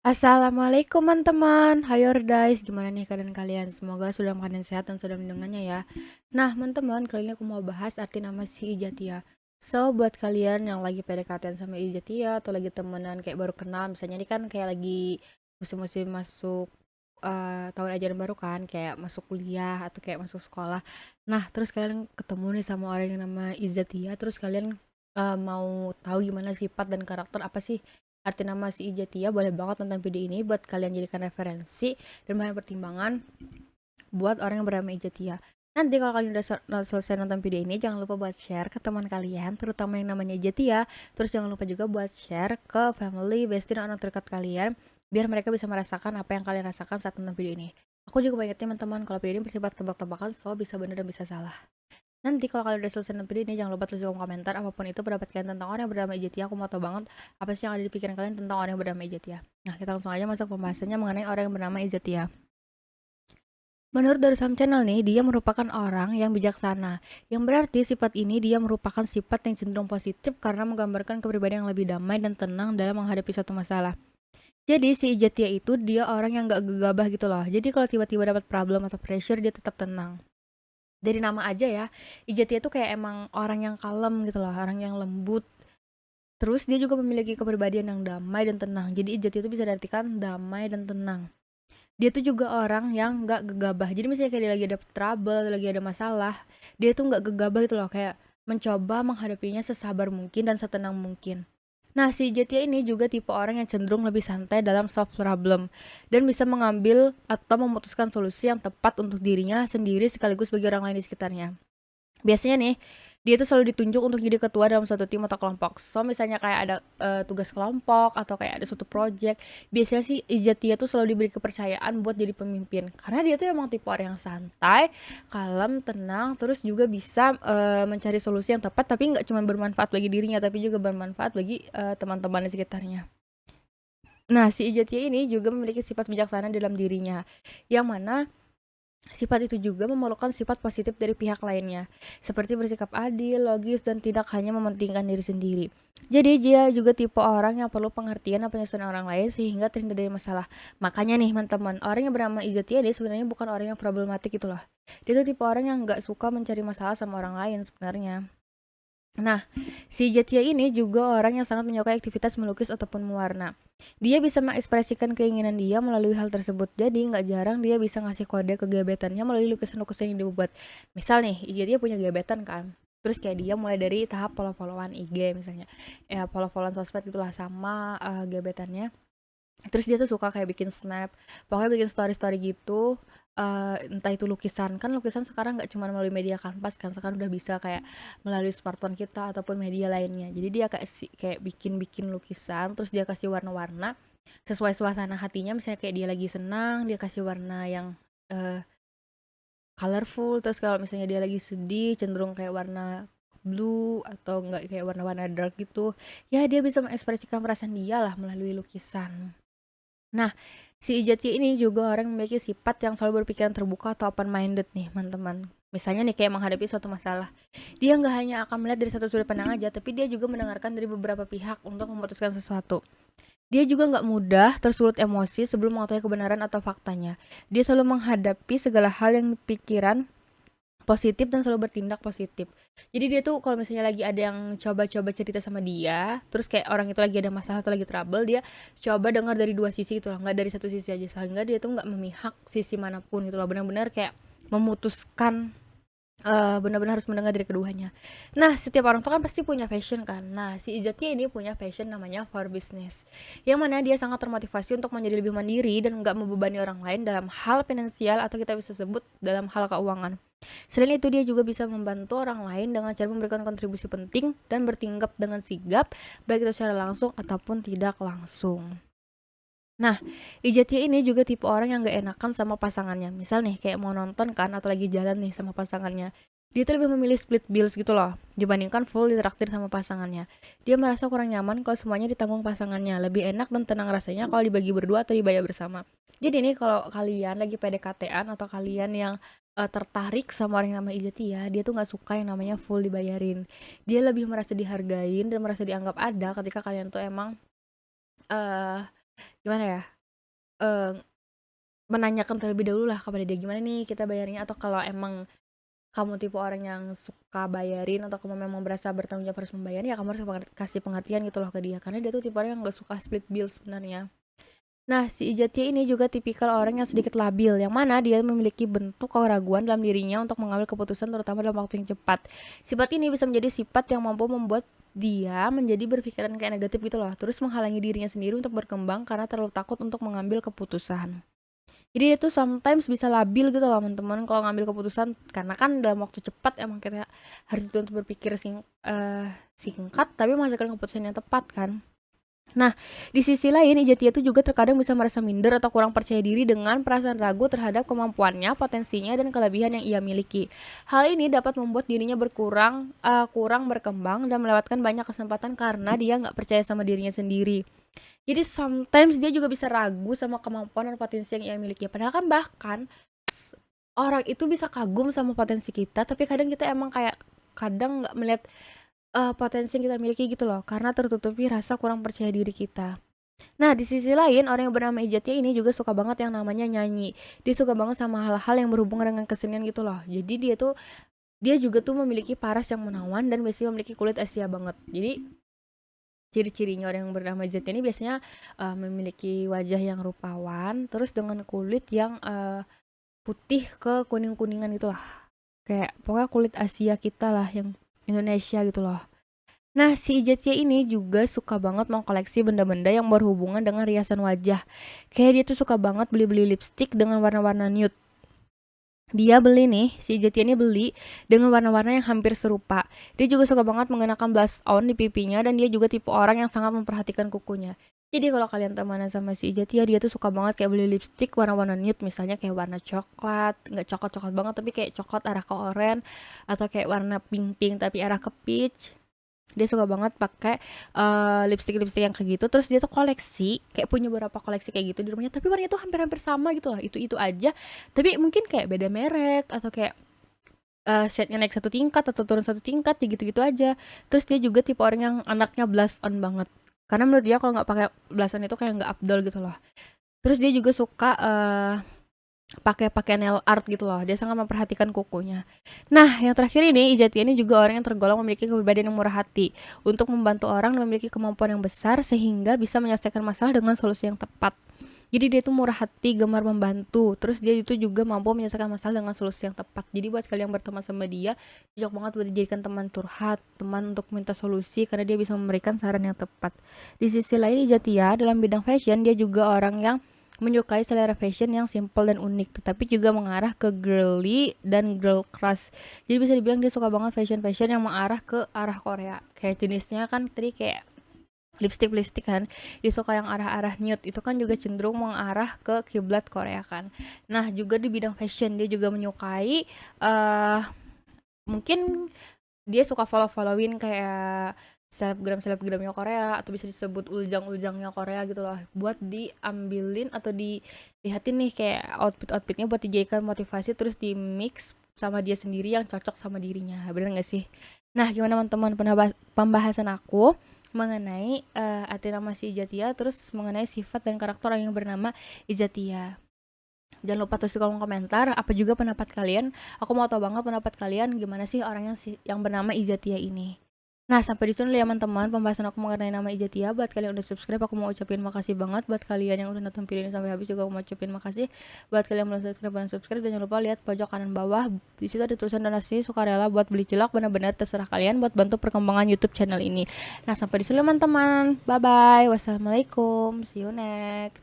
Assalamualaikum teman-teman, how your guys? Gimana nih keadaan kalian? Semoga sudah keadaan sehat dan sudah mendengarnya ya. Nah teman-teman, kali ini aku mau bahas arti nama si Ijatia. So buat kalian yang lagi PDKT sama Ijatia atau lagi temenan kayak baru kenal, misalnya ini kan kayak lagi musim-musim masuk tahun ajaran baru kan, kayak masuk kuliah atau kayak masuk sekolah. Nah terus kalian ketemu nih sama orang yang nama Izatia, terus kalian mau tahu gimana sifat dan karakter apa sih arti nama si Ijatia, boleh banget nonton video ini buat kalian jadikan referensi dan bahan pertimbangan buat orang yang bernama Ijatia. Nanti kalau kalian udah selesai nonton video ini, jangan lupa buat share ke teman kalian, terutama yang namanya Ijatia. Terus jangan lupa juga buat share ke family, bestie, dan orang terdekat kalian, biar mereka bisa merasakan apa yang kalian rasakan saat nonton video ini. Aku juga banyak teman-teman kalau video ini bersifat tebak-tebakan, so bisa benar dan bisa salah. Nanti kalau kalian udah selesai nonton video ini, jangan lupa tulis di kolom komentar apapun itu pendapat kalian tentang orang yang bernama Ijatia. Aku mau tahu banget apa sih yang ada di pikiran kalian tentang orang yang bernama Ijatia. Nah, kita langsung aja masuk pembahasannya mengenai orang yang bernama Ijatia. Menurut Darusam Channel nih, dia merupakan orang yang bijaksana. Yang berarti sifat ini dia merupakan sifat yang cenderung positif karena menggambarkan kepribadian yang lebih damai dan tenang dalam menghadapi suatu masalah. Jadi si Ijatia itu dia orang yang gak gegabah gitu loh. Jadi kalau tiba-tiba dapat problem atau pressure, dia tetap tenang. Dari nama aja ya, Ijatia tuh kayak emang orang yang kalem gitu loh, orang yang lembut. Terus dia juga memiliki kepribadian yang damai dan tenang. Jadi Ijatia itu bisa diartikan damai dan tenang. Dia tuh juga orang yang gak gegabah. Jadi misalnya kayak dia lagi ada trouble, lagi ada masalah, dia tuh gak gegabah gitu loh, kayak mencoba menghadapinya sesabar mungkin dan setenang mungkin. Nah, si Jetya ini juga tipe orang yang cenderung lebih santai dalam solve problem dan bisa mengambil atau memutuskan solusi yang tepat untuk dirinya sendiri sekaligus bagi orang lain di sekitarnya. Biasanya nih, dia tuh selalu ditunjuk untuk jadi ketua dalam suatu tim atau kelompok. So misalnya kayak ada tugas kelompok atau kayak ada suatu project, biasanya sih Ijatia tuh selalu diberi kepercayaan buat jadi pemimpin. Karena dia tuh emang tipe orang yang santai, kalem, tenang, terus juga bisa mencari solusi yang tepat, tapi nggak cuma bermanfaat bagi dirinya, tapi juga bermanfaat bagi teman-teman di sekitarnya. Nah, si Ijatia ini juga memiliki sifat bijaksana dalam dirinya, yang mana sifat itu juga memerlukan sifat positif dari pihak lainnya, seperti bersikap adil, logis, dan tidak hanya mementingkan diri sendiri. Jadi dia juga tipe orang yang perlu pengertian dan penyesuaian orang lain sehingga terhindar dari masalah. Makanya nih teman-teman, orang yang bernama Izatia dia sebenarnya bukan orang yang problematik gitu loh. Dia tuh tipe orang yang nggak suka mencari masalah sama orang lain sebenarnya. Nah, si Jetya ini juga orang yang sangat menyukai aktivitas melukis ataupun mewarna. Dia bisa mengekspresikan keinginan dia melalui hal tersebut. Jadi nggak jarang dia bisa ngasih kode ke gebetannya melalui lukisan-lukisan yang dibuat. Misal nih, Jetya punya gebetan kan. Terus kayak dia mulai dari tahap follow-followan IG misalnya. Ya follow-followan sosmed gitulah sama gebetannya. Terus dia tuh suka kayak bikin snap, pokoknya bikin story-story gitu, entah itu lukisan, kan lukisan sekarang nggak cuma melalui media kanvas kan, sekarang udah bisa kayak melalui smartphone kita ataupun media lainnya. Jadi dia kayak bikin lukisan, terus dia kasih warna-warna sesuai suasana hatinya, misalnya kayak dia lagi senang, dia kasih warna yang colorful, terus kalau misalnya dia lagi sedih, cenderung kayak warna blue atau enggak kayak warna-warna dark gitu. Ya dia bisa mengekspresikan perasaan dia lah melalui lukisan. Nah, si Ijati ini juga orang yang memiliki sifat yang selalu berpikiran terbuka atau open minded nih, teman-teman. Misalnya nih kayak menghadapi suatu masalah. Dia nggak hanya akan melihat dari satu sudut pandang aja, tapi dia juga mendengarkan dari beberapa pihak untuk memutuskan sesuatu. Dia juga nggak mudah tersulut emosi sebelum mengetahui kebenaran atau faktanya. Dia selalu menghadapi segala hal yang pikiran positif dan selalu bertindak positif. Jadi dia tuh kalau misalnya lagi ada yang coba-coba cerita sama dia, terus kayak orang itu lagi ada masalah atau lagi trouble, dia coba dengar dari dua sisi gitu loh, nggak dari satu sisi aja, sehingga dia tuh nggak memihak sisi manapun gitu loh, benar-benar kayak memutuskan benar-benar harus mendengar dari keduanya. Nah, setiap orang tuh kan pasti punya passion kan. Nah, si Izzati ini punya passion namanya for business. Yang mana dia sangat termotivasi untuk menjadi lebih mandiri dan nggak membebani orang lain dalam hal finansial atau kita bisa sebut dalam hal keuangan. Selain itu dia juga bisa membantu orang lain dengan cara memberikan kontribusi penting dan bertindak dengan sigap, baik itu secara langsung ataupun tidak langsung. Nah, Ijatia ini juga tipe orang yang gak enakan sama pasangannya. Misal nih, kayak mau nonton kan, atau lagi jalan nih sama pasangannya. Dia tuh lebih memilih split bills gitu loh, dibandingkan full ditraktir sama pasangannya. Dia merasa kurang nyaman kalau semuanya ditanggung pasangannya. Lebih enak dan tenang rasanya kalau dibagi berdua atau dibayar bersama. Jadi nih, kalau kalian lagi PDKT-an atau kalian yang tertarik sama orang yang namanya Ijatia, dia tuh gak suka yang namanya full dibayarin. Dia lebih merasa dihargain dan merasa dianggap ada ketika kalian tuh emang gimana ya? eee, menanyakan terlebih dahulu lah kepada dia, "Gimana nih kita bayarnya?" Atau kalau emang kamu tipe orang yang suka bayarin atau kamu memang berasa bertanggung jawab harus membayar, ya kamu harus kasih pengertian gitu loh ke dia, karena dia tuh tipe orang yang nggak suka split bill sebenarnya. Nah, si Ijatya ini juga tipikal orang yang sedikit labil, yang mana dia memiliki bentuk keraguan dalam dirinya untuk mengambil keputusan terutama dalam waktu yang cepat. Sifat ini bisa menjadi sifat yang mampu membuat dia menjadi berpikiran kayak negatif gitu loh, terus menghalangi dirinya sendiri untuk berkembang karena terlalu takut untuk mengambil keputusan. Jadi dia tuh sometimes bisa labil gitu loh teman-teman kalau ngambil keputusan, karena kan dalam waktu cepat emang kita harus itu untuk berpikir singkat tapi menghasilkan keputusan yang tepat kan. Nah, di sisi lain Ijatya itu juga terkadang bisa merasa minder atau kurang percaya diri dengan perasaan ragu terhadap kemampuannya, potensinya, dan kelebihan yang ia miliki. Hal ini dapat membuat dirinya kurang berkembang dan melewatkan banyak kesempatan karena dia nggak percaya sama dirinya sendiri. Jadi sometimes dia juga bisa ragu sama kemampuan dan potensi yang ia miliki. Padahal kan bahkan orang itu bisa kagum sama potensi kita, tapi kadang kita emang kayak kadang nggak melihat potensi yang kita miliki gitu loh, karena tertutupi rasa kurang percaya diri kita. Nah, di sisi lain, orang yang bernama Ijatya ini juga suka banget yang namanya nyanyi. Dia suka banget sama hal-hal yang berhubungan dengan kesenian gitu loh. Jadi dia juga tuh memiliki paras yang menawan dan biasanya memiliki kulit Asia banget. Jadi ciri-cirinya orang yang bernama Ijatya ini biasanya memiliki wajah yang rupawan, terus dengan kulit yang putih ke kuning-kuningan gitu lah. Kayak pokoknya kulit Asia kita lah, yang Indonesia gitu loh. Nah, si Ijatya ini juga suka banget mengkoleksi benda-benda yang berhubungan dengan riasan wajah. Kayak dia tuh suka banget beli-beli lipstick dengan warna-warna nude. Dia beli nih, si Ijatya ini beli dengan warna-warna yang hampir serupa. Dia juga suka banget mengenakan blush on di pipinya, dan dia juga tipe orang yang sangat memperhatikan kukunya. Jadi kalau kalian temenan sama si Ijatya, dia tuh suka banget kayak beli lipstick warna-warna nude, misalnya kayak warna coklat, nggak coklat-coklat banget tapi kayak coklat arah ke oranye, atau kayak warna pink-pink tapi arah ke peach. Dia suka banget pakai lipstick-lipstick yang kayak gitu, terus dia tuh koleksi, kayak punya beberapa koleksi kayak gitu di rumahnya, tapi warnanya tuh hampir-hampir sama gitu lah, itu aja, tapi mungkin kayak beda merek atau kayak shade-nya naik satu tingkat atau turun satu tingkat, ya gitu-gitu aja. Terus dia juga tipe orang yang anaknya blush on banget, karena menurut dia kalau nggak pakai blush on itu kayak nggak afdol gitu loh. Terus dia juga suka pakai nail art gitu loh. Dia sangat memperhatikan kukunya. Nah, yang terakhir ini Ijatya ini juga orang yang tergolong memiliki kepribadian yang murah hati untuk membantu orang dan memiliki kemampuan yang besar sehingga bisa menyelesaikan masalah dengan solusi yang tepat. Jadi dia itu murah hati, gemar membantu. Terus dia itu juga mampu menyelesaikan masalah dengan solusi yang tepat. Jadi buat kalian yang berteman sama dia, cocok banget buat dijadikan teman curhat, teman untuk minta solusi, karena dia bisa memberikan saran yang tepat. Di sisi lain Ijatya dalam bidang fashion, dia juga orang yang menyukai selera fashion yang simple dan unik, tetapi juga mengarah ke girly dan girl crush. Jadi bisa dibilang dia suka banget fashion yang mengarah ke arah Korea. Kayak jenisnya kan tadi kayak lipstick kan, dia suka yang arah-arah nude, itu kan juga cenderung mengarah ke kiblat Korea kan. Nah, juga di bidang fashion dia juga menyukai mungkin dia suka follow-followin kayak selebgramnya Korea, atau bisa disebut uljang-uljangnya Korea gitu loh, buat diambilin atau dilihatin nih kayak outfitnya buat dijadikan motivasi, terus di mix sama dia sendiri yang cocok sama dirinya. Bener gak sih? Nah, gimana teman-teman pembahasan aku mengenai arti nama si Ijatya, terus mengenai sifat dan karakter orang yang bernama Ijatya. Jangan lupa tulis di kolom komentar apa juga pendapat kalian. Aku mau tahu banget pendapat kalian, gimana sih orang yang bernama Ijatya ini. Nah, sampai di sini ya teman-teman pembahasan aku mengenai nama Ijatya. Buat kalian yang udah subscribe, aku mau ucapin makasih banget. Buat kalian yang udah nonton video ini sampai habis juga aku mau ucapin makasih. Buat kalian yang belum subscribe, dan jangan lupa lihat pojok kanan bawah. Di situ ada tulisan donasi sukarela buat beli cilok. Benar-benar terserah kalian buat bantu perkembangan YouTube channel ini. Nah, sampai di sini teman-teman. Bye bye. Wassalamualaikum. See you next.